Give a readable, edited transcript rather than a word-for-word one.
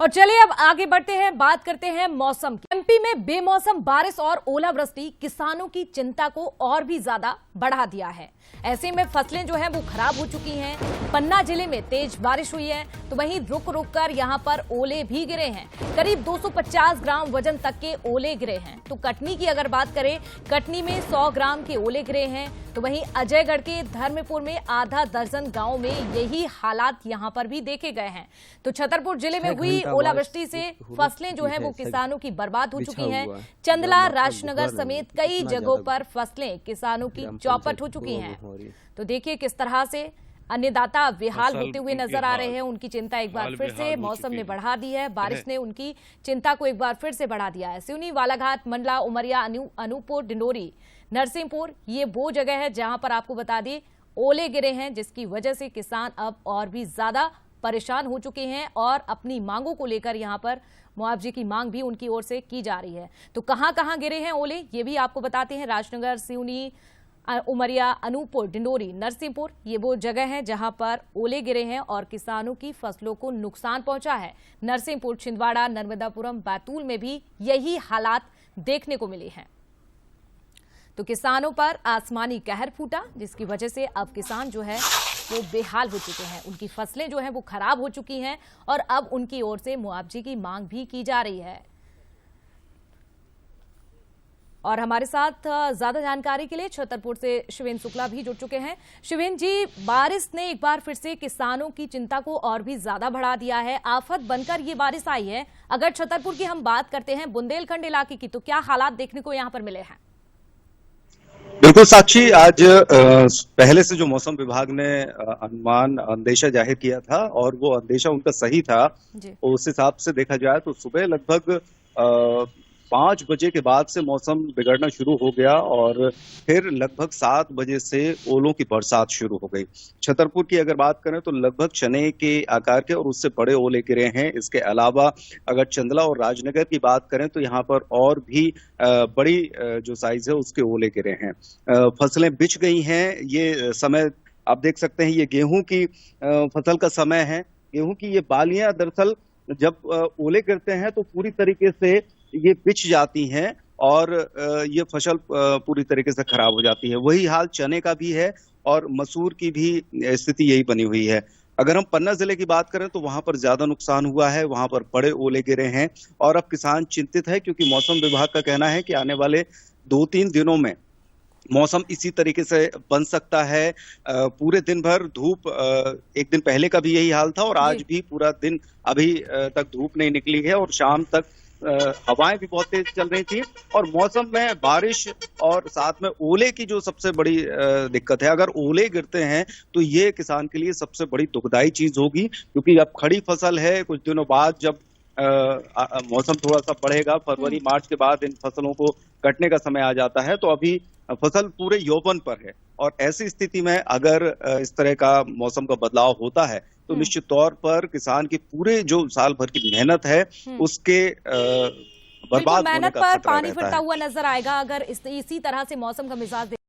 और चलिए अब आगे बढ़ते हैं, बात करते हैं मौसम की। एमपी में बेमौसम बारिश और ओलावृष्टि किसानों की चिंता को और भी ज्यादा बढ़ा दिया है। ऐसे में फसलें जो हैं वो खराब हो चुकी हैं। पन्ना जिले में तेज बारिश हुई है तो वहीं रुक रुक कर यहां पर ओले भी गिरे हैं। करीब 250 ग्राम वजन तक के ओले गिरे हैं। तो कटनी की अगर बात करें, कटनी में 100 ग्राम के ओले गिरे हैं। तो वहीं अजयगढ़ के धर्मपुर में आधा दर्जन गांव में यही हालात यहां पर भी देखे गए हैं। तो छतरपुर जिले में हुई ओलावृष्टि से फसलें जो हैं वो किसानों की बर्बाद हो चुकी हैं। चंदला, राजनगर समेत कई जगहों पर फसलें किसानों की चौपट हो चुकी हैं। तो देखिए किस तरह से अन्नदाता बेहाल होते हुए नजर आ रहे हैं। उनकी चिंता एक बार फिर से मौसम ने बढ़ा दी है। बारिश ने उनकी चिंता को एक बार फिर से बढ़ा दिया है। सिवनी, बालाघाट, मंडला, उमरिया, अनूपपुर, डिंडोरी, नरसिंहपुर, ये वो जगह है जहां पर आपको बता दें ओले गिरे हैं, जिसकी वजह से किसान अब और भी ज्यादा परेशान हो चुके हैं और अपनी मांगों को लेकर यहां पर मुआवजे की मांग भी उनकी ओर से की जा रही है। तो कहां कहां गिरे हैं ओले, ये भी आपको बताते हैं। राजनगर, सिवनी, उमरिया, अनूपपुर, डिंडोरी, नरसिंहपुर, ये वो जगह है जहां पर ओले गिरे हैं और किसानों की फसलों को नुकसान पहुंचा है। नरसिंहपुर, छिंदवाड़ा, नर्मदापुरम, बैतूल में भी यही हालात देखने को मिले हैं। तो किसानों पर आसमानी कहर फूटा, जिसकी वजह से अब किसान जो है वो बेहाल हो चुके हैं। उनकी फसलें जो हैं वो खराब हो चुकी हैं और अब उनकी ओर से मुआवजे की मांग भी की जा रही है। और हमारे साथ ज्यादा जानकारी के लिए छतरपुर से शिवेन शुक्ला भी जुड़ चुके हैं। शिवेन जी, बारिश ने एक बार फिर से किसानों की चिंता को और भी ज्यादा बढ़ा दिया है। आफत बनकर ये बारिश आई है। अगर छतरपुर की हम बात करते हैं, बुंदेलखंड इलाके की, तो क्या हालात देखने को यहाँ पर मिले हैं? बिल्कुल साक्षी, आज पहले से जो मौसम विभाग ने अनुमान अंदेशा जाहिर किया था और वो अंदेशा उनका सही था। उस हिसाब से देखा जाए तो सुबह लगभग 5 बजे के बाद से मौसम बिगड़ना शुरू हो गया और फिर लगभग 7 बजे से ओलों की बरसात शुरू हो गई। छतरपुर की अगर बात करें तो लगभग चने के आकार के और उससे बड़े ओले गिरे हैं। इसके अलावा अगर चंदला और राजनगर की बात करें तो यहाँ पर और भी बड़ी जो साइज है उसके ओले गिरे हैं। फसलें बिछ गई हैं। ये समय आप देख सकते हैं, ये गेहूं की फसल का समय है। गेहूं की ये बालियां दरअसल जब ओले गिरते हैं तो पूरी तरीके से ये बिछ जाती हैं और ये फसल पूरी तरीके से खराब हो जाती है। वही हाल चने का भी है और मसूर की भी स्थिति यही बनी हुई है। अगर हम पन्ना जिले की बात करें तो वहां पर ज्यादा नुकसान हुआ है, वहां पर बड़े ओले गिरे हैं और अब किसान चिंतित है क्योंकि मौसम विभाग का कहना है कि आने वाले 2-3 दिनों में मौसम इसी तरीके से बन सकता है। पूरे दिन भर धूप, एक दिन पहले का भी यही हाल था और आज भी पूरा दिन अभी तक धूप नहीं निकली है और शाम तक हवाएं भी बहुत तेज चल रही थी और मौसम में बारिश और साथ में ओले की जो सबसे बड़ी दिक्कत है। अगर ओले गिरते हैं तो ये किसान के लिए सबसे बड़ी दुखदाई चीज होगी क्योंकि अब खड़ी फसल है। कुछ दिनों बाद जब मौसम थोड़ा सा बढ़ेगा, फरवरी मार्च के बाद इन फसलों को कटने का समय आ जाता है, तो अभी फसल पूरे यौवन पर है और ऐसी स्थिति में अगर इस तरह का मौसम का बदलाव होता है तो निश्चित तौर पर किसान की पूरे जो साल भर की मेहनत है उसके बर्बाद होने का खतरा रहता है। पानी फिरता हुआ नजर आएगा अगर इसी तरह से मौसम का मिजाज